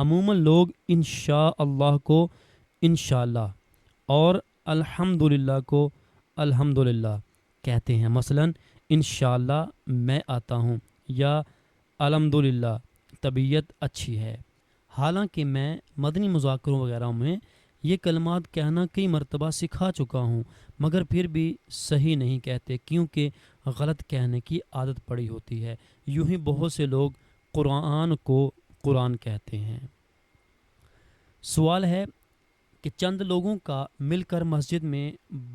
عموماً لوگ انشاءاللہ کو انشاءاللہ اور الحمدللہ کو الحمدللہ کہتے ہیں۔ مثلاً انشاءاللہ میں آتا ہوں یا الحمدللہ طبیعت اچھی ہے۔ حالانکہ میں مدنی مذاکروں وغیرہ میں یہ کلمات کہنا کئی مرتبہ سکھا چکا ہوں، مگر پھر بھی صحیح نہیں کہتے کیونکہ غلط کہنے کی عادت پڑی ہوتی ہے۔ یوں ہی بہت سے لوگ قرآن کو قرآن کہتے ہیں۔ سوال ہے کہ چند لوگوں کا مل کر مسجد میں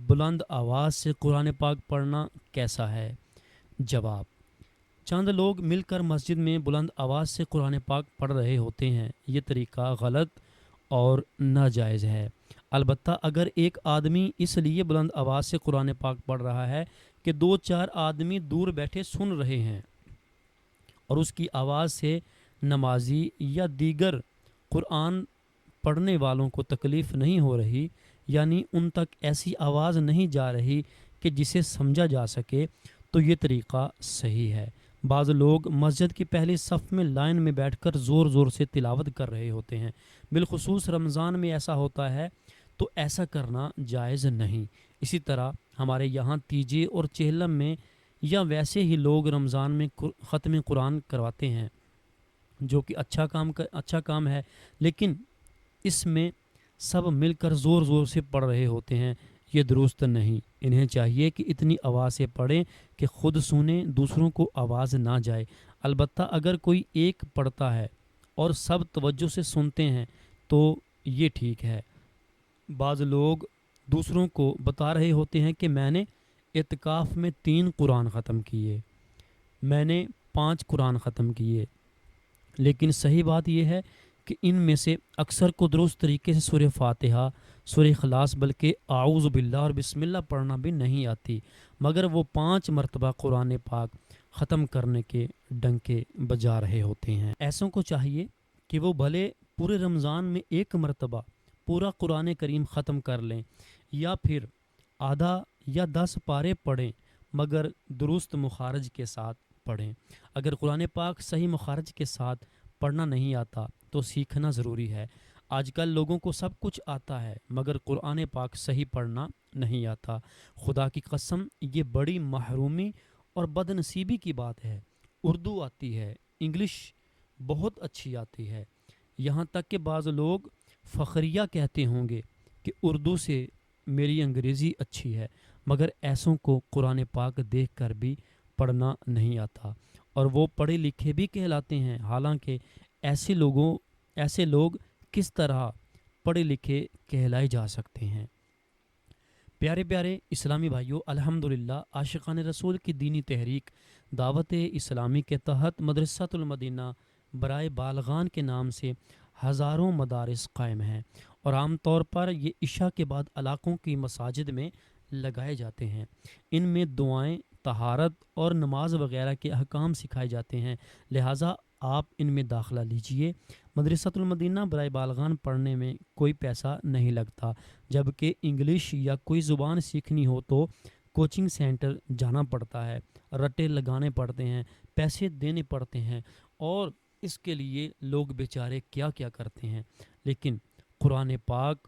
بلند آواز سے قرآن پاک پڑھنا کیسا ہے؟ جواب: چند لوگ مل کر مسجد میں بلند آواز سے قرآن پاک پڑھ رہے ہوتے ہیں، یہ طریقہ غلط اور ناجائز ہے۔ البتہ اگر ایک آدمی اس لیے بلند آواز سے قرآن پاک پڑھ رہا ہے کہ 2-4 آدمی دور بیٹھے سن رہے ہیں اور اس کی آواز سے نمازی یا دیگر قرآن پڑھنے والوں کو تکلیف نہیں ہو رہی، یعنی ان تک ایسی آواز نہیں جا رہی کہ جسے سمجھا جا سکے، تو یہ طریقہ صحیح ہے۔ بعض لوگ مسجد کی پہلی صف میں لائن میں بیٹھ کر زور زور سے تلاوت کر رہے ہوتے ہیں، بالخصوص رمضان میں ایسا ہوتا ہے، تو ایسا کرنا جائز نہیں۔ اسی طرح ہمارے یہاں تیجے اور چہلم میں یا ویسے ہی لوگ رمضان میں ختم قرآن کرواتے ہیں، جو کہ اچھا کام ہے، لیکن اس میں سب مل کر زور زور سے پڑھ رہے ہوتے ہیں، یہ درست نہیں۔ انہیں چاہیے کہ اتنی آواز سے پڑھیں کہ خود سنیں، دوسروں کو آواز نہ جائے۔ البتہ اگر کوئی ایک پڑھتا ہے اور سب توجہ سے سنتے ہیں تو یہ ٹھیک ہے۔ بعض لوگ دوسروں کو بتا رہے ہوتے ہیں کہ میں نے اعتکاف میں 3 قرآن ختم کیے، میں نے 5 قرآن ختم کیے، لیکن صحیح بات یہ ہے کہ ان میں سے اکثر کو درست طریقے سے سورہ فاتحہ، سورہ اخلاص، بلکہ اعوذ باللہ اور بسم اللہ پڑھنا بھی نہیں آتی، مگر وہ 5 مرتبہ قرآن پاک ختم کرنے کے ڈنکے بجا رہے ہوتے ہیں۔ ایسوں کو چاہیے کہ وہ بھلے پورے رمضان میں 1 مرتبہ پورا قرآن کریم ختم کر لیں یا پھر آدھا یا 10 پارے پڑھیں، مگر درست مخارج کے ساتھ پڑھیں۔ اگر قرآن پاک صحیح مخارج کے ساتھ پڑھنا نہیں آتا تو سیکھنا ضروری ہے۔ آج کل لوگوں کو سب کچھ آتا ہے مگر قرآن پاک صحیح پڑھنا نہیں آتا۔ خدا کی قسم یہ بڑی محرومی اور بد نصیبی کی بات ہے۔ اردو آتی ہے، انگلش بہت اچھی آتی ہے، یہاں تک کہ بعض لوگ فخریہ کہتے ہوں گے کہ اردو سے میری انگریزی اچھی ہے، مگر ایسوں کو قرآن پاک دیکھ کر بھی پڑھنا نہیں آتا اور وہ پڑھے لکھے بھی کہلاتے ہیں، حالانکہ ایسے لوگ کس طرح پڑھے لکھے کہلائے جا سکتے ہیں؟ پیارے پیارے اسلامی بھائیوں، الحمدللہ عاشقان رسول کی دینی تحریک دعوت اسلامی کے تحت مدرسۃ المدینہ برائے بالغان کے نام سے ہزاروں مدارس قائم ہیں اور عام طور پر یہ عشاء کے بعد علاقوں کی مساجد میں لگائے جاتے ہیں۔ ان میں دعائیں، طہارت اور نماز وغیرہ کے احکام سکھائے جاتے ہیں، لہٰذا آپ ان میں داخلہ لیجئے۔ مدرسۃ المدینہ برائے بالغان پڑھنے میں کوئی پیسہ نہیں لگتا، جبکہ انگلش یا کوئی زبان سیکھنی ہو تو کوچنگ سینٹر جانا پڑتا ہے، رٹے لگانے پڑتے ہیں، پیسے دینے پڑتے ہیں، اور اس کے لیے لوگ بیچارے کیا کیا کرتے ہیں۔ لیکن قرآن پاک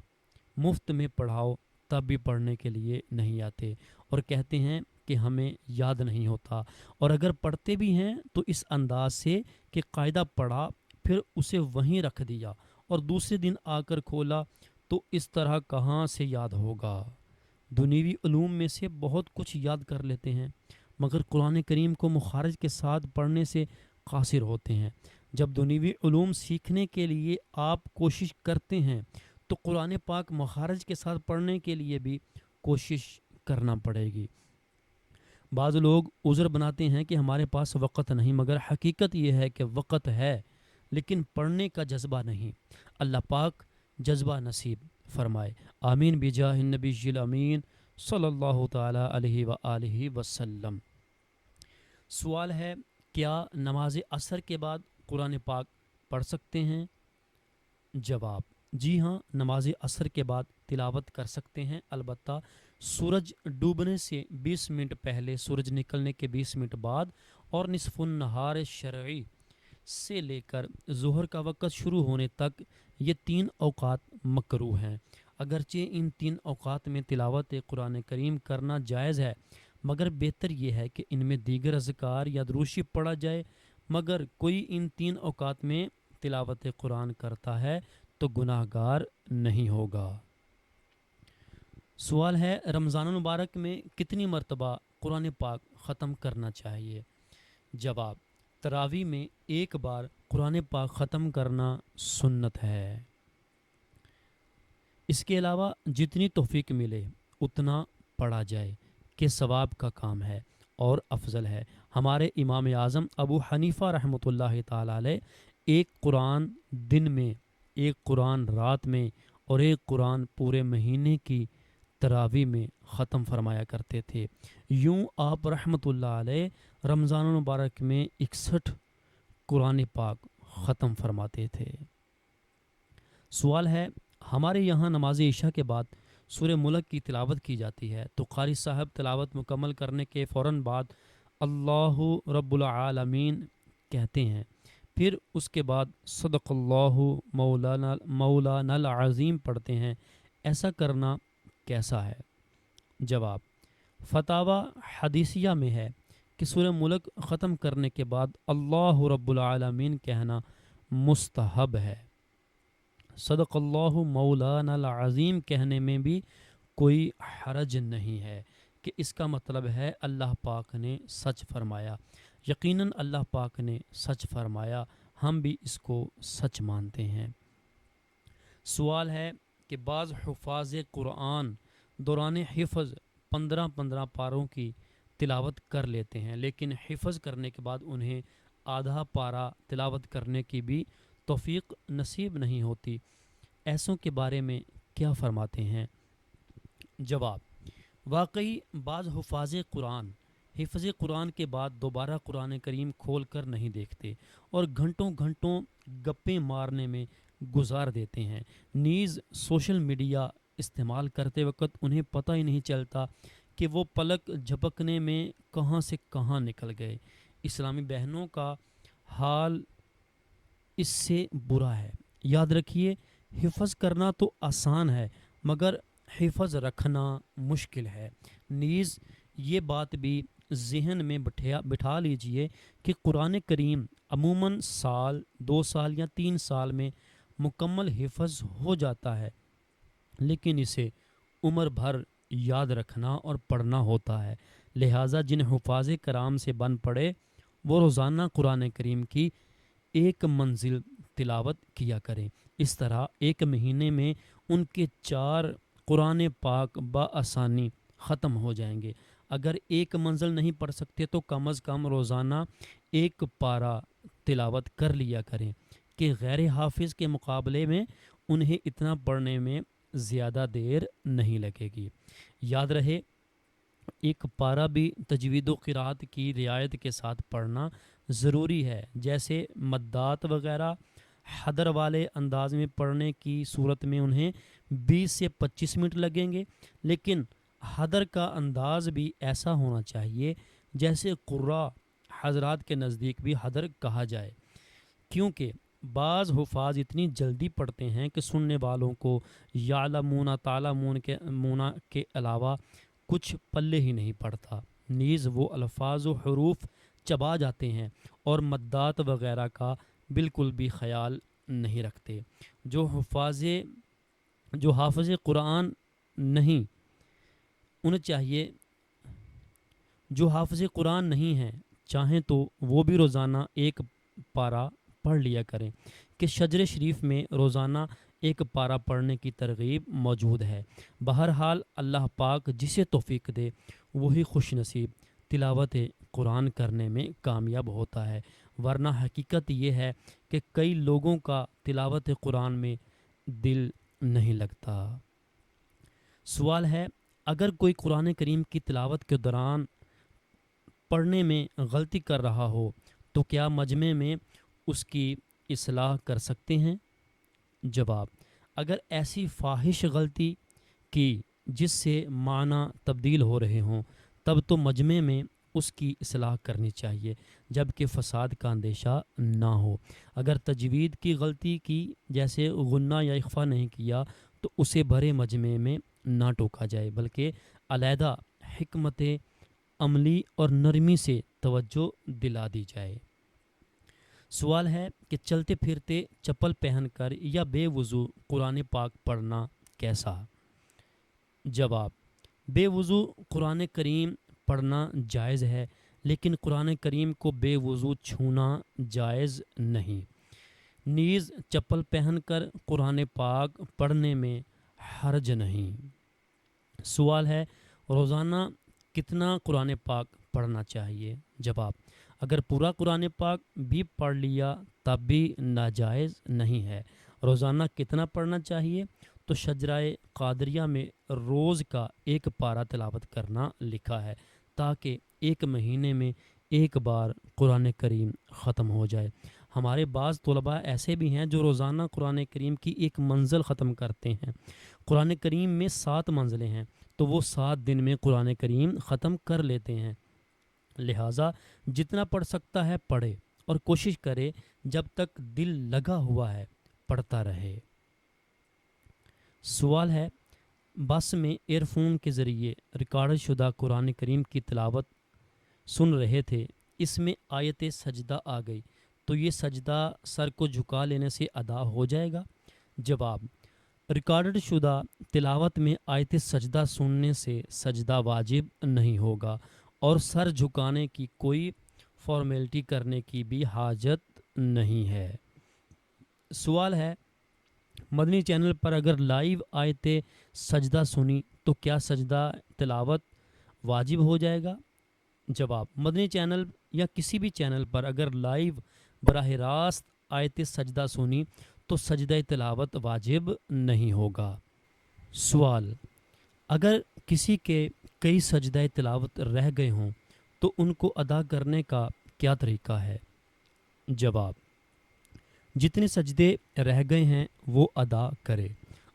مفت میں پڑھاؤ تب بھی پڑھنے کے لیے نہیں آتے اور کہتے ہیں کہ ہمیں یاد نہیں ہوتا، اور اگر پڑھتے بھی ہیں تو اس انداز سے کہ قاعدہ پڑھا پھر اسے وہیں رکھ دیا اور دوسرے دن آ کر کھولا، تو اس طرح کہاں سے یاد ہوگا؟ دنیوی علوم میں سے بہت کچھ یاد کر لیتے ہیں مگر قرآن کریم کو مخارج کے ساتھ پڑھنے سے قاصر ہوتے ہیں۔ جب دنیوی علوم سیکھنے کے لیے آپ کوشش کرتے ہیں تو قرآن پاک مخارج کے ساتھ پڑھنے کے لیے بھی کوشش کرنا پڑے گی۔ بعض لوگ عذر بناتے ہیں کہ ہمارے پاس وقت نہیں، مگر حقیقت یہ ہے کہ وقت ہے لیکن پڑھنے کا جذبہ نہیں۔ اللہ پاک جذبہ نصیب فرمائے، آمین بجاہ النبی الامین صلی اللہ تعالی علیہ وآلہ وسلم۔ سوال ہے، کیا نماز عصر کے بعد قرآن پاک پڑھ سکتے ہیں؟ جواب: جی ہاں، نماز عصر کے بعد تلاوت کر سکتے ہیں، البتہ سورج ڈوبنے سے 20 منٹ پہلے، سورج نکلنے کے 20 منٹ بعد اور نصف النہار شرعی سے لے کر ظہر کا وقت شروع ہونے تک یہ 3 اوقات مکروہ ہیں۔ اگرچہ ان 3 اوقات میں تلاوت قرآن کریم کرنا جائز ہے، مگر بہتر یہ ہے کہ ان میں دیگر اذکار یا دروشی پڑھا جائے۔ مگر کوئی ان 3 اوقات میں تلاوت قرآن کرتا ہے تو گناہ گار نہیں ہوگا۔ سوال ہے، رمضان المبارک میں کتنی مرتبہ قرآن پاک ختم کرنا چاہیے؟ جواب، تراویح میں 1 بار قرآن پاک ختم کرنا سنت ہے۔ اس کے علاوہ جتنی توفیق ملے اتنا پڑھا جائے کہ ثواب کا کام ہے اور افضل ہے۔ ہمارے امام اعظم ابو حنیفہ رحمۃ اللہ تعالی علیہ 1 قرآن دن میں، 1 قرآن رات میں اور 1 قرآن پورے مہینے کی تراویح میں ختم فرمایا کرتے تھے۔ یوں آپ رحمۃ اللہ علیہ رمضان المبارک میں 61 قرآن پاک ختم فرماتے تھے۔ سوال ہے، ہمارے یہاں نماز عشاء کے بعد سورہ ملک کی تلاوت کی جاتی ہے تو قاری صاحب تلاوت مکمل کرنے کے فوراً بعد اللہ رب العالمین کہتے ہیں، پھر اس کے بعد صدق اللہ مولانا العظیم پڑھتے ہیں، ایسا کرنا کیسا ہے؟ جواب، فتاوی حدیثیہ میں ہے کہ سورہ ملک ختم کرنے کے بعد اللہ رب العالمین کہنا مستحب ہے۔ صدق اللہ مولانا العظیم کہنے میں بھی کوئی حرج نہیں ہے کہ اس کا مطلب ہے اللہ پاک نے سچ فرمایا۔ یقیناً اللہ پاک نے سچ فرمایا، ہم بھی اس کو سچ مانتے ہیں۔ سوال ہے کہ بعض حفاظ قرآن دوران حفظ 15 پاروں کی تلاوت کر لیتے ہیں، لیکن حفظ کرنے کے بعد انہیں آدھا پارہ تلاوت کرنے کی بھی توفیق نصیب نہیں ہوتی، ایسوں کے بارے میں کیا فرماتے ہیں؟ جواب، واقعی بعض حفاظ قرآن حفظ قرآن کے بعد دوبارہ قرآن کریم کھول کر نہیں دیکھتے اور گھنٹوں گھنٹوں گپیں مارنے میں گزار دیتے ہیں۔ نیز سوشل میڈیا استعمال کرتے وقت انہیں پتہ ہی نہیں چلتا کہ وہ پلک جھپکنے میں کہاں سے کہاں نکل گئے۔ اسلامی بہنوں کا حال اس سے برا ہے۔ یاد رکھیے، حفظ کرنا تو آسان ہے مگر حفظ رکھنا مشکل ہے۔ نیز یہ بات بھی ذہن میں بٹھا لیجئے کہ قرآن کریم عموماً سال، 2 سال یا 3 سال میں مکمل حفظ ہو جاتا ہے، لیکن اسے عمر بھر یاد رکھنا اور پڑھنا ہوتا ہے۔ لہٰذا جن حفاظ کرام سے بن پڑے وہ روزانہ قرآن کریم کی 1 منزل تلاوت کیا کریں۔ اس طرح 1 مہینے میں ان کے 4 قرآن پاک بآسانی ختم ہو جائیں گے۔ اگر 1 منزل نہیں پڑھ سکتے تو کم از کم روزانہ 1 پارہ تلاوت کر لیا کریں کہ غیر حافظ کے مقابلے میں انہیں اتنا پڑھنے میں زیادہ دیر نہیں لگے گی۔ یاد رہے، 1 پارہ بھی تجوید و قرات کی رعایت کے ساتھ پڑھنا ضروری ہے، جیسے مدات وغیرہ۔ حدر والے انداز میں پڑھنے کی صورت میں انہیں 20 سے 25 منٹ لگیں گے، لیکن حدر کا انداز بھی ایسا ہونا چاہیے جیسے قراء حضرات کے نزدیک بھی حدر کہا جائے، کیونکہ بعض حفاظ اتنی جلدی پڑھتے ہیں کہ سننے والوں کو یعلمون تعلمون کے علاوہ کچھ پلے ہی نہیں پڑتا۔ نیز وہ الفاظ و حروف چبا جاتے ہیں اور مدات وغیرہ کا بالکل بھی خیال نہیں رکھتے۔ جو حافظ قرآن نہیں ہیں چاہیں تو وہ بھی روزانہ 1 پارہ پڑھ لیا کریں کہ شجر شریف میں روزانہ 1 پارہ پڑھنے کی ترغیب موجود ہے۔ بہرحال اللہ پاک جسے توفیق دے وہی خوش نصیب تلاوت قرآن کرنے میں کامیاب ہوتا ہے، ورنہ حقیقت یہ ہے کہ کئی لوگوں کا تلاوت قرآن میں دل نہیں لگتا۔ سوال ہے، اگر کوئی قرآن کریم کی تلاوت کے دوران پڑھنے میں غلطی کر رہا ہو تو کیا مجمع میں اس کی اصلاح کر سکتے ہیں؟ جواب، اگر ایسی فاحش غلطی کی جس سے معنی تبدیل ہو رہے ہوں تب تو مجمع میں اس کی اصلاح کرنی چاہیے۔ جب کہ فساد کا اندیشہ نہ ہو۔ اگر تجوید کی غلطی کی جیسے غنہ یا اخفا نہیں کیا تو اسے بھرے مجمع میں نہ ٹوکا جائے بلکہ علیحدہ حکمت عملی اور نرمی سے توجہ دلا دی جائے۔ سوال ہے کہ چلتے پھرتے چپل پہن کر یا بے وضو قرآن پاک پڑھنا کیسا؟ جواب: بے وضو قرآن کریم پڑھنا جائز ہے، لیکن قرآن کریم کو بے وضو چھونا جائز نہیں۔ نیز چپل پہن کر قرآن پاک پڑھنے میں حرج نہیں۔ سوال ہے روزانہ کتنا قرآن پاک پڑھنا چاہیے؟ جواب: اگر پورا قرآن پاک بھی پڑھ لیا تب بھی ناجائز نہیں ہے۔ روزانہ کتنا پڑھنا چاہیے؟ تو شجرہ قادریہ میں روز کا ایک پارہ تلاوت کرنا لکھا ہے تاکہ ایک مہینے میں ایک بار قرآن کریم ختم ہو جائے۔ ہمارے بعض طلباء ایسے بھی ہیں جو روزانہ قرآن کریم کی ایک منزل ختم کرتے ہیں۔ قرآن کریم میں 7 منزلیں ہیں تو وہ 7 دن میں قرآن کریم ختم کر لیتے ہیں۔ لہٰذا جتنا پڑھ سکتا ہے پڑھے اور کوشش کرے جب تک دل لگا ہوا ہے پڑھتا رہے۔ سوال ہے بس میں ایئر فون کے ذریعے ریکارڈ شدہ قرآن کریم کی تلاوت سن رہے تھے، اس میں آیت سجدہ آ گئی تو یہ سجدہ سر کو جھکا لینے سے ادا ہو جائے گا؟ جواب: ریکارڈ شدہ تلاوت میں آیت سجدہ سننے سے سجدہ واجب نہیں ہوگا اور سر جھکانے کی کوئی فارمیلٹی کرنے کی بھی حاجت نہیں ہے۔ سوال ہے مدنی چینل پر اگر لائیو آیت سجدہ سنی تو کیا سجدہ تلاوت واجب ہو جائے گا؟ جواب: مدنی چینل یا کسی بھی چینل پر اگر لائیو براہ راست آیت سجدہ سنی تو سجدہ تلاوت واجب نہیں ہوگا۔ سوال: اگر کسی کے کئی سجدہ تلاوت رہ گئے ہوں تو ان کو ادا کرنے کا کیا طریقہ ہے؟ جواب: جتنے سجدے رہ گئے ہیں وہ ادا کرے،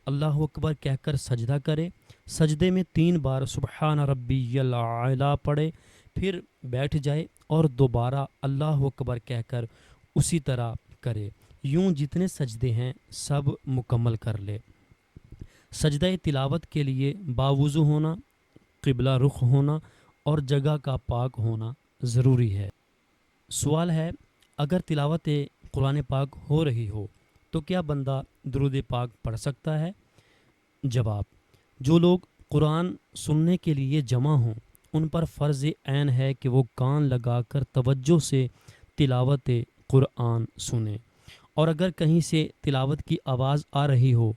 اللہ اکبر کہہ کر سجدہ کرے، سجدے میں 3 بار سبحان ربی الاعلیٰ پڑھے، پھر بیٹھ جائے اور دوبارہ اللہ اکبر کہہ کر اسی طرح کرے، یوں جتنے سجدے ہیں سب مکمل کر لے۔ سجدہ تلاوت کے لیے باوضو ہونا، قبلہ رخ ہونا اور جگہ کا پاک ہونا ضروری ہے۔ سوال ہے اگر تلاوت قرآن پاک ہو رہی ہو تو کیا بندہ درود پاک پڑھ سکتا ہے؟ جواب: جو لوگ قرآن سننے کے لیے جمع ہوں ان پر فرض عین ہے کہ وہ کان لگا کر توجہ سے تلاوت قرآن سنیں، اور اگر کہیں سے تلاوت کی آواز آ رہی ہو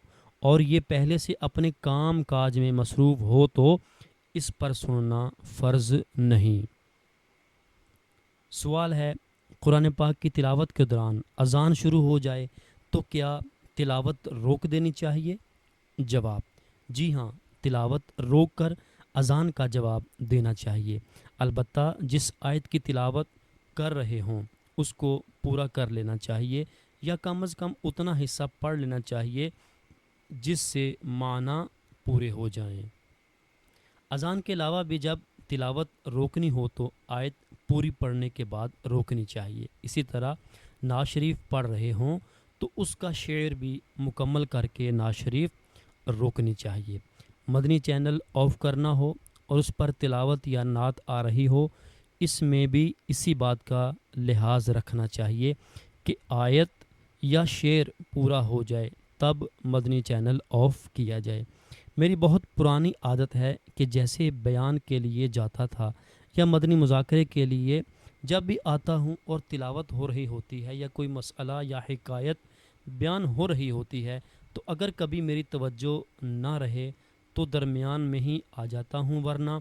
اور یہ پہلے سے اپنے کام کاج میں مصروف ہو تو اس پر سننا فرض نہیں۔ سوال ہے قرآن پاک کی تلاوت کے دوران اذان شروع ہو جائے تو کیا تلاوت روک دینی چاہیے؟ جواب: جی ہاں، تلاوت روک کر اذان کا جواب دینا چاہیے، البتہ جس آیت کی تلاوت کر رہے ہوں اس کو پورا کر لینا چاہیے یا کم از کم اتنا حصہ پڑھ لینا چاہیے جس سے معنی پورے ہو جائیں۔ اذان کے علاوہ بھی جب تلاوت روکنی ہو تو آیت پوری پڑھنے کے بعد روکنی چاہیے۔ اسی طرح نعت شریف پڑھ رہے ہوں تو اس کا شعر بھی مکمل کر کے نعت شریف روکنی چاہیے۔ مدنی چینل آف کرنا ہو اور اس پر تلاوت یا نعت آ رہی ہو، اس میں بھی اسی بات کا لحاظ رکھنا چاہیے کہ آیت یا شعر پورا ہو جائے تب مدنی چینل آف کیا جائے۔ میری بہت پرانی عادت ہے کہ جیسے بیان کے لیے جاتا تھا یا مدنی مذاکرے کے لیے جب بھی آتا ہوں اور تلاوت ہو رہی ہوتی ہے یا کوئی مسئلہ یا حکایت بیان ہو رہی ہوتی ہے تو اگر کبھی میری توجہ نہ رہے تو درمیان میں ہی آ جاتا ہوں، ورنہ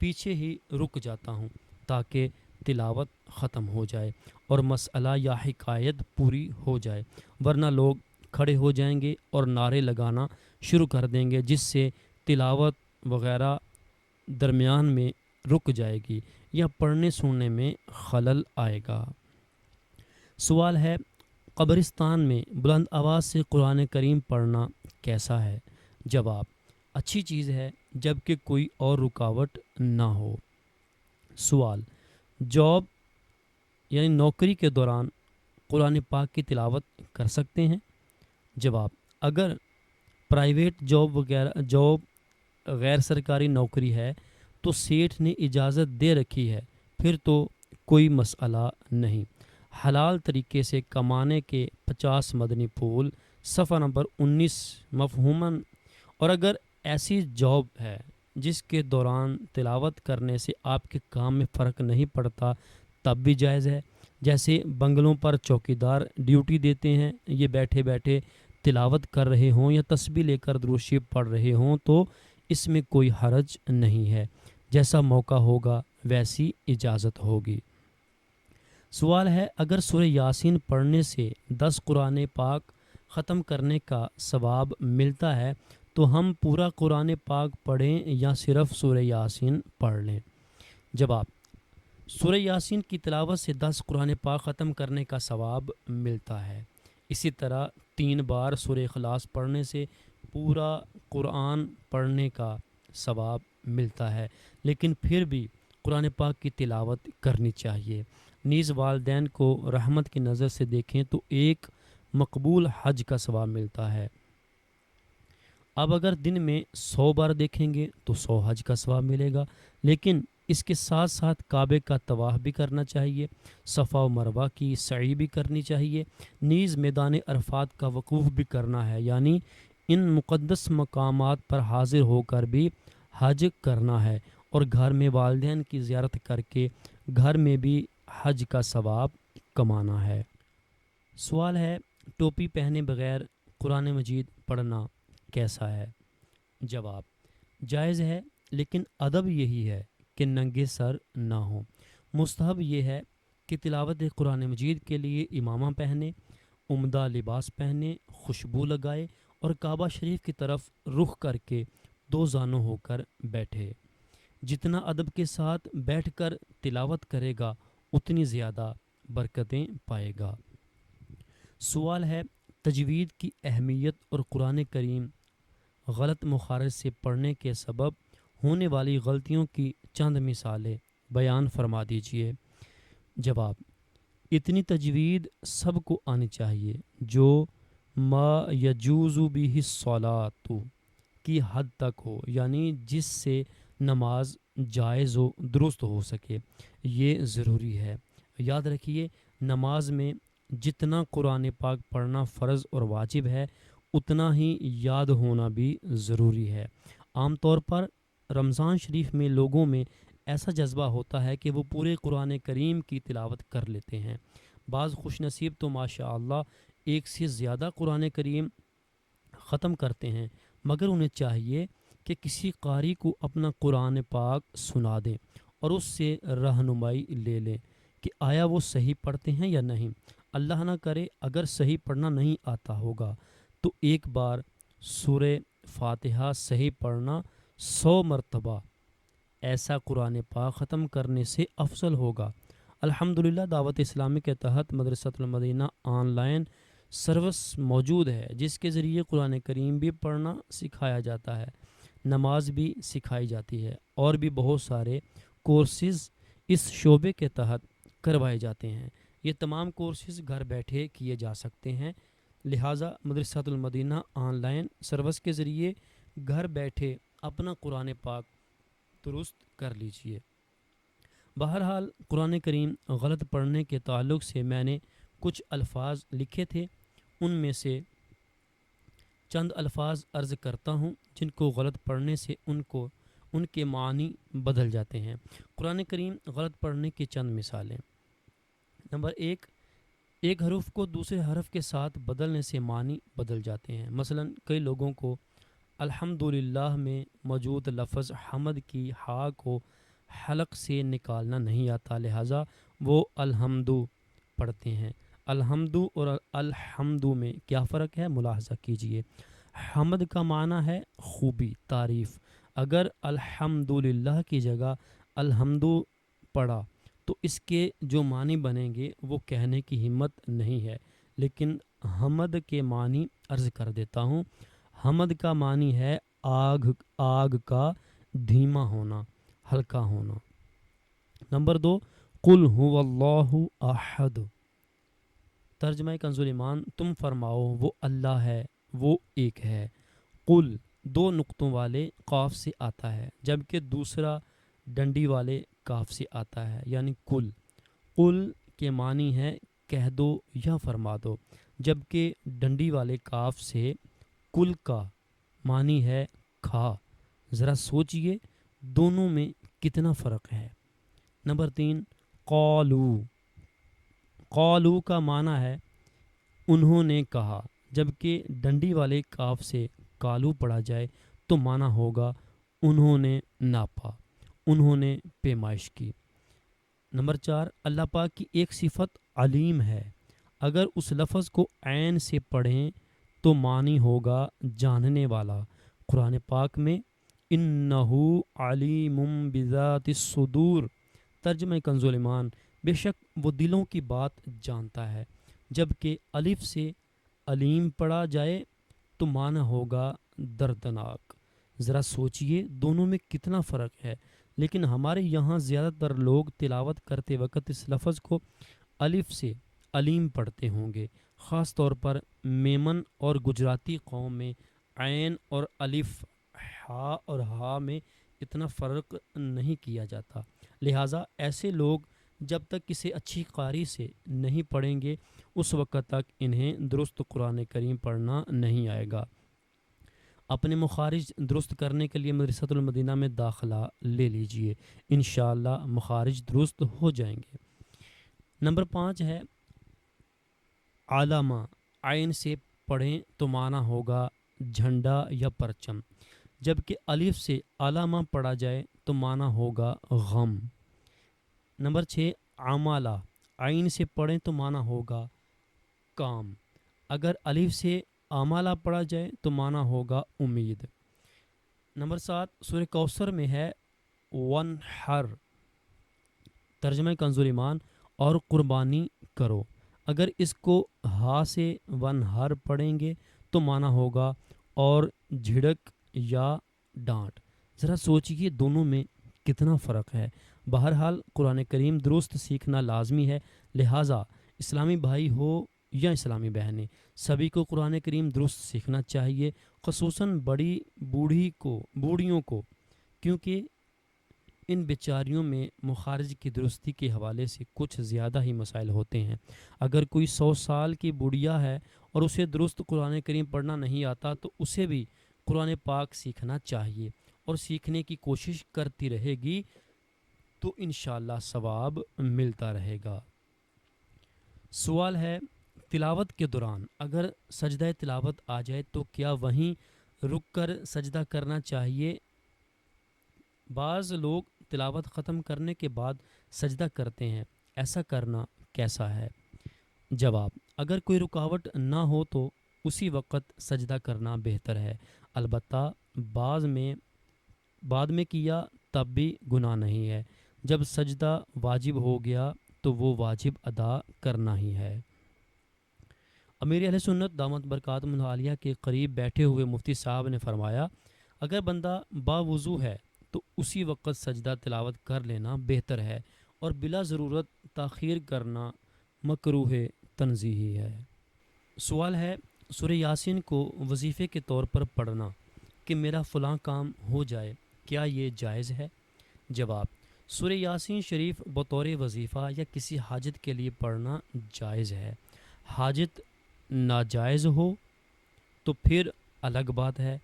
پیچھے ہی رک جاتا ہوں تاکہ تلاوت ختم ہو جائے اور مسئلہ یا حکایت پوری ہو جائے، ورنہ لوگ کھڑے ہو جائیں گے اور نعرے لگانا شروع کر دیں گے جس سے تلاوت وغیرہ درمیان میں رک جائے گی یا پڑھنے سننے میں خلل آئے گا۔ سوال ہے قبرستان میں بلند آواز سے قرآن کریم پڑھنا کیسا ہے؟ جواب: اچھی چیز ہے جب کہ کوئی اور رکاوٹ نہ ہو۔ سوال: جاب یعنی نوکری کے دوران قرآن پاک کی تلاوت کر سکتے ہیں؟ جواب: اگر پرائیویٹ جاب غیر سرکاری نوکری ہے تو سیٹھ نے اجازت دے رکھی ہے، پھر تو کوئی مسئلہ نہیں۔ حلال طریقے سے کمانے کے 50 مدنی پھول، صفحہ نمبر 19 مفہوماً۔ اور اگر ایسی جاب ہے جس کے دوران تلاوت کرنے سے آپ کے کام میں فرق نہیں پڑتا، تب بھی جائز ہے۔ جیسے بنگلوں پر چوکیدار ڈیوٹی دیتے ہیں، یہ بیٹھے بیٹھے تلاوت کر رہے ہوں یا تسبیح لے کر درود شریف پڑھ رہے ہوں تو اس میں کوئی حرج نہیں ہے، جیسا موقع ہوگا ویسی اجازت ہوگی۔ سوال ہے، اگر سورہ یاسین پڑھنے سے 10 قرآن پاک ختم کرنے کا ثواب ملتا ہے تو ہم پورا قرآن پاک پڑھیں یا صرف سورہ یاسین پڑھ لیں؟ جواب: سورہ یاسین کی تلاوت سے 10 قرآن پاک ختم کرنے کا ثواب ملتا ہے۔ اسی طرح 3 بار سورہ اخلاص پڑھنے سے پورا قرآن پڑھنے کا ثواب ملتا ہے، لیکن پھر بھی قرآن پاک کی تلاوت کرنی چاہیے۔ نیز والدین کو رحمت کی نظر سے دیکھیں تو ایک مقبول حج کا ثواب ملتا ہے۔ اب اگر دن میں 100 بار دیکھیں گے تو 100 حج کا ثواب ملے گا، لیکن اس کے ساتھ ساتھ کعبے کا طواف بھی کرنا چاہیے، صفا و مروہ کی سعی بھی کرنی چاہیے، نیز میدان عرفات کا وقوف بھی کرنا ہے، یعنی ان مقدس مقامات پر حاضر ہو کر بھی حج کرنا ہے، اور گھر میں والدین کی زیارت کر کے گھر میں بھی حج کا ثواب کمانا ہے۔ سوال ہے، ٹوپی پہنے بغیر قرآن مجید پڑھنا کیسا ہے؟ جواب: جائز ہے، لیکن ادب یہی ہے کہ ننگے سر نہ ہوں۔ مستحب یہ ہے کہ تلاوت قرآن مجید کے لیے امامہ پہنے، عمدہ لباس پہنے، خوشبو لگائے اور کعبہ شریف کی طرف رخ کر کے 2 زانوں ہو کر بیٹھے۔ جتنا ادب کے ساتھ بیٹھ کر تلاوت کرے گا اتنی زیادہ برکتیں پائے گا۔ سوال ہے، تجوید کی اہمیت اور قرآن کریم غلط مخارج سے پڑھنے کے سبب ہونے والی غلطیوں کی چند مثالیں بیان فرما دیجیے۔ جواب: اتنی تجوید سب کو آنی چاہیے جو ما یجوز بہ الصلاۃ کی حد تک ہو، یعنی جس سے نماز جائز و درست ہو سکے، یہ ضروری ہے۔ یاد رکھیے، نماز میں جتنا قرآن پاک پڑھنا فرض اور واجب ہے اتنا ہی یاد ہونا بھی ضروری ہے۔ عام طور پر رمضان شریف میں لوگوں میں ایسا جذبہ ہوتا ہے کہ وہ پورے قرآن کریم کی تلاوت کر لیتے ہیں۔ بعض خوش نصیب تو ماشاء اللہ 1 سے زیادہ قرآن کریم ختم کرتے ہیں، مگر انہیں چاہیے کہ کسی قاری کو اپنا قرآن پاک سنا دیں اور اس سے رہنمائی لے لیں کہ آیا وہ صحیح پڑھتے ہیں یا نہیں۔ اللہ نہ کرے اگر صحیح پڑھنا نہیں آتا ہوگا تو ایک بار سورہ فاتحہ صحیح پڑھنا 100 مرتبہ ایسا قرآن پاک ختم کرنے سے افضل ہوگا۔ الحمدللہ دعوت اسلامی کے تحت مدرسۃ المدینہ آن لائن سروس موجود ہے، جس کے ذریعے قرآن کریم بھی پڑھنا سکھایا جاتا ہے، نماز بھی سکھائی جاتی ہے، اور بھی بہت سارے کورسز اس شعبے کے تحت کروائے جاتے ہیں۔ یہ تمام کورسز گھر بیٹھے کیے جا سکتے ہیں، لہٰذا مدرسۃ المدینہ آن لائن سروس کے ذریعے گھر بیٹھے اپنا قرآن پاک درست کر لیجئے۔ بہرحال قرآن کریم غلط پڑھنے کے تعلق سے میں نے کچھ الفاظ لکھے تھے، ان میں سے چند الفاظ عرض کرتا ہوں جن کو غلط پڑھنے سے ان کے معنی بدل جاتے ہیں۔ قرآن کریم غلط پڑھنے کی چند مثالیں۔ نمبر 1، ایک حرف کو دوسرے حرف کے ساتھ بدلنے سے معنی بدل جاتے ہیں۔ مثلا کئی لوگوں کو الحمدللہ میں موجود لفظ حمد کی ہا کو حلق سے نکالنا نہیں آتا، لہٰذا وہ الحمدو پڑھتے ہیں۔ الحمدو اور الحمدو میں کیا فرق ہے ملاحظہ کیجئے۔ حمد کا معنی ہے خوبی، تعریف۔ اگر الحمدللہ کی جگہ الحمدو پڑھا تو اس کے جو معنی بنیں گے وہ کہنے کی ہمت نہیں ہے، لیکن حمد کے معنی عرض کر دیتا ہوں۔ حمد کا معنی ہے آگ کا دھیما ہونا، ہلکا ہونا۔ نمبر 2، قل هو اللہ احد۔ ترجمہ کنز ایمان، تم فرماؤ وہ اللہ ہے، وہ ایک ہے۔ قل دو نقطوں والے قاف سے آتا ہے، جبکہ دوسرا ڈنڈی والے کاف سے آتا ہے، یعنی کل۔ قل کے معنی ہے کہہ دو یا فرما دو، جبکہ ڈنڈی والے کاف سے کل کا معنی ہے کھا۔ ذرا سوچئے دونوں میں کتنا فرق ہے۔ نمبر 3، قالو۔ قالو کا معنی ہے انہوں نے کہا، جبکہ ڈنڈی والے کاف سے کالو پڑھا جائے تو معنی ہوگا انہوں نے ناپا، انہوں نے پیمائش کی۔ نمبر 4، اللہ پاک کی ایک صفت علیم ہے۔ اگر اس لفظ کو عین سے پڑھیں تو معنی ہوگا جاننے والا۔ قرآن پاک میں انہو علیم بذات الصدور۔ ترجمہ کنز ایمان، بے شک وہ دلوں کی بات جانتا ہے۔ جبکہ الف سے علیم پڑھا جائے تو معنی ہوگا دردناک۔ ذرا سوچئے دونوں میں کتنا فرق ہے۔ لیکن ہمارے یہاں زیادہ تر لوگ تلاوت کرتے وقت اس لفظ کو الف سے علیم پڑھتے ہوں گے، خاص طور پر میمن اور گجراتی قوم میں عین اور الف، ہا اور ہا میں اتنا فرق نہیں کیا جاتا، لہٰذا ایسے لوگ جب تک کسی اچھی قاری سے نہیں پڑھیں گے اس وقت تک انہیں درست قرآن کریم پڑھنا نہیں آئے گا۔ اپنے مخارج درست کرنے کے لیے مدرسۃ المدینہ میں داخلہ لے لیجئے، انشاءاللہ مخارج درست ہو جائیں گے۔ نمبر 5 ہے علامہ۔ عین سے پڑھیں تو معنی ہوگا جھنڈا یا پرچم، جبکہ الف سے علامہ پڑھا جائے تو معنی ہوگا غم۔ نمبر 6 عمالہ۔ عین سے پڑھیں تو معنی ہوگا کام، اگر الف سے عمالہ پڑھا جائے تو معنی ہوگا امید۔ نمبر 7 سورہ کوثر میں ہے ونحر۔ ترجمہ کنز ایمان، اور قربانی کرو۔ اگر اس کو ہا سے ونحر پڑھیں گے تو معنی ہوگا اور جھڑک یا ڈانٹ۔ ذرا سوچئے دونوں میں کتنا فرق ہے۔ بہرحال قرآن کریم درست سیکھنا لازمی ہے، لہٰذا اسلامی بھائی ہو یا اسلامی بہنیں، سبھی کو قرآن کریم درست سیکھنا چاہیے، خصوصاً بڑی بوڑھیوں کو، کیونکہ ان بیچاریوں میں مخارج کی درستی کے حوالے سے کچھ زیادہ ہی مسائل ہوتے ہیں۔ اگر کوئی 100 سال کی بوڑھیا ہے اور اسے درست قرآن کریم پڑھنا نہیں آتا تو اسے بھی قرآن پاک سیکھنا چاہیے، اور سیکھنے کی کوشش کرتی رہے گی تو انشاءاللہ ثواب ملتا رہے گا۔ سوال ہے، تلاوت کے دوران اگر سجدہ تلاوت آ جائے تو کیا وہیں رک کر سجدہ کرنا چاہیے؟ بعض لوگ تلاوت ختم کرنے کے بعد سجدہ کرتے ہیں، ایسا کرنا کیسا ہے؟ جواب، اگر کوئی رکاوٹ نہ ہو تو اسی وقت سجدہ کرنا بہتر ہے، البتہ بعد میں کیا تب بھی گناہ نہیں ہے۔ جب سجدہ واجب ہو گیا تو وہ واجب ادا کرنا ہی ہے۔ امیر اہل سنت دامت برکاتہم العالیہ کے قریب بیٹھے ہوئے مفتی صاحب نے فرمایا، اگر بندہ باوضو ہے تو اسی وقت سجدہ تلاوت کر لینا بہتر ہے، اور بلا ضرورت تاخیر کرنا مکروہ تنزیہی ہے۔ سوال ہے، سورہ یاسین کو وظیفے کے طور پر پڑھنا کہ میرا فلاں کام ہو جائے، کیا یہ جائز ہے؟ جواب، سورہ یاسین شریف بطور وظیفہ یا کسی حاجت کے لیے پڑھنا جائز ہے۔ حاجت ناجائز ہو تو پھر الگ بات ہے،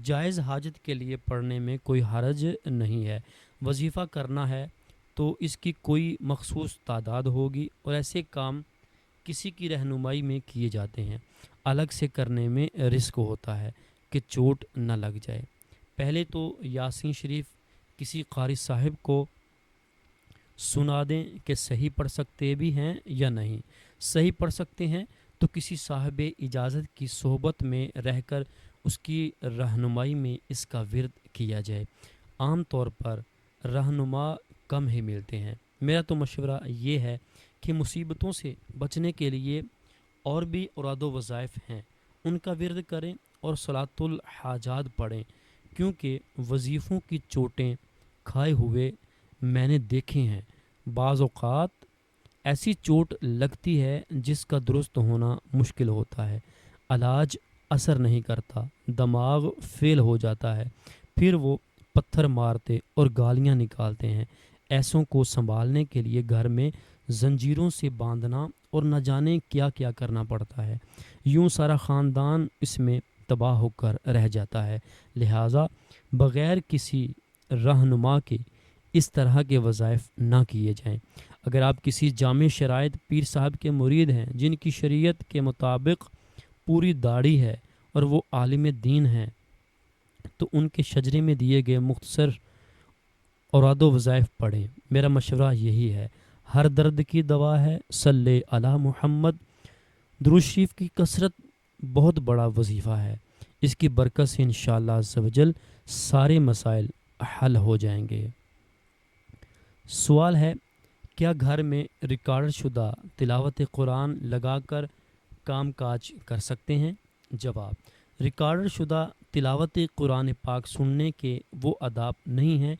جائز حاجت کے لیے پڑھنے میں کوئی حرج نہیں ہے۔ وظیفہ کرنا ہے تو اس کی کوئی مخصوص تعداد ہوگی، اور ایسے کام کسی کی رہنمائی میں کیے جاتے ہیں، الگ سے کرنے میں رسک ہوتا ہے کہ چوٹ نہ لگ جائے۔ پہلے تو یاسین شریف کسی قاری صاحب کو سنا دیں کہ صحیح پڑھ سکتے بھی ہیں یا نہیں۔ صحیح پڑھ سکتے ہیں تو کسی صاحب اجازت کی صحبت میں رہ کر اس کی رہنمائی میں اس کا ورد کیا جائے۔ عام طور پر رہنما کم ہی ملتے ہیں۔ میرا تو مشورہ یہ ہے کہ مصیبتوں سے بچنے کے لیے اور بھی اوراد و وظائف ہیں، ان کا ورد کریں اور صلاۃ الحاجات پڑھیں، کیونکہ وظیفوں کی چوٹیں کھائے ہوئے میں نے دیکھے ہیں۔ بعض اوقات ایسی چوٹ لگتی ہے جس کا درست ہونا مشکل ہوتا ہے، علاج اثر نہیں کرتا، دماغ فیل ہو جاتا ہے، پھر وہ پتھر مارتے اور گالیاں نکالتے ہیں۔ ایسوں کو سنبھالنے کے لیے گھر میں زنجیروں سے باندھنا اور نہ جانے کیا کیا کرنا پڑتا ہے، یوں سارا خاندان اس میں تباہ ہو کر رہ جاتا ہے۔ لہٰذا بغیر کسی رہنما کے اس طرح کے وظائف نہ کیے جائیں۔ اگر آپ کسی جامع شرائط پیر صاحب کے مرید ہیں جن کی شریعت کے مطابق پوری داڑھی ہے اور وہ عالم دین ہیں، تو ان کے شجرے میں دیے گئے مختصر اوراد و وظائف پڑھیں۔ میرا مشورہ یہی ہے، ہر درد کی دوا ہے صلی علی محمد۔ درود شریف کی کثرت بہت بڑا وظیفہ ہے، اس کی برکت سے انشاءاللہ عز و جل سارے مسائل حل ہو جائیں گے۔ سوال ہے، کیا گھر میں ریکارڈ شدہ تلاوت قرآن لگا کر کام کاج کر سکتے ہیں؟ جواب، ریکارڈ شدہ تلاوت قرآن پاک سننے کے وہ آداب نہیں ہیں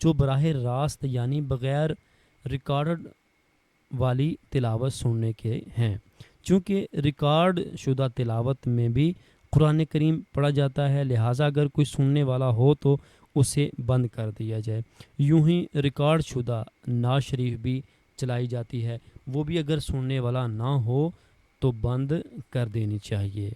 جو براہ راست یعنی بغیر ریکارڈ والی تلاوت سننے کے ہیں، چونکہ ریکارڈ شدہ تلاوت میں بھی قرآن کریم پڑھا جاتا ہے، لہٰذا اگر کوئی سننے والا ہو تو اسے بند کر دیا جائے۔ یوں ہی ریکارڈ شدہ نعت شریف بھی چلائی جاتی ہے، وہ بھی اگر سننے والا نہ ہو تو بند کر دینی چاہیے۔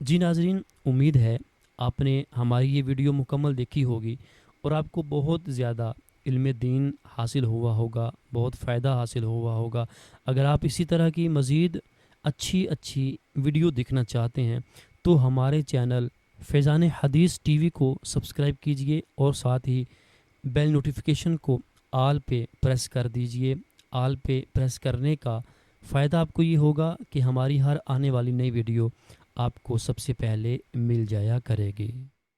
جی ناظرین، امید ہے آپ نے ہماری یہ ویڈیو مکمل دیکھی ہوگی اور آپ کو بہت زیادہ علم دین حاصل ہوا ہوگا، بہت فائدہ حاصل ہوا ہوگا۔ اگر آپ اسی طرح کی مزید اچھی ویڈیو دیکھنا چاہتے ہیں تو ہمارے چینل فیضان حدیث ٹی وی کو سبسکرائب کیجئے اور ساتھ ہی بیل نوٹیفیکیشن کو آل پہ پریس کر دیجئے۔ آل پہ پریس کرنے کا فائدہ آپ کو یہ ہوگا کہ ہماری ہر آنے والی نئی ویڈیو آپ کو سب سے پہلے مل جایا کرے گی۔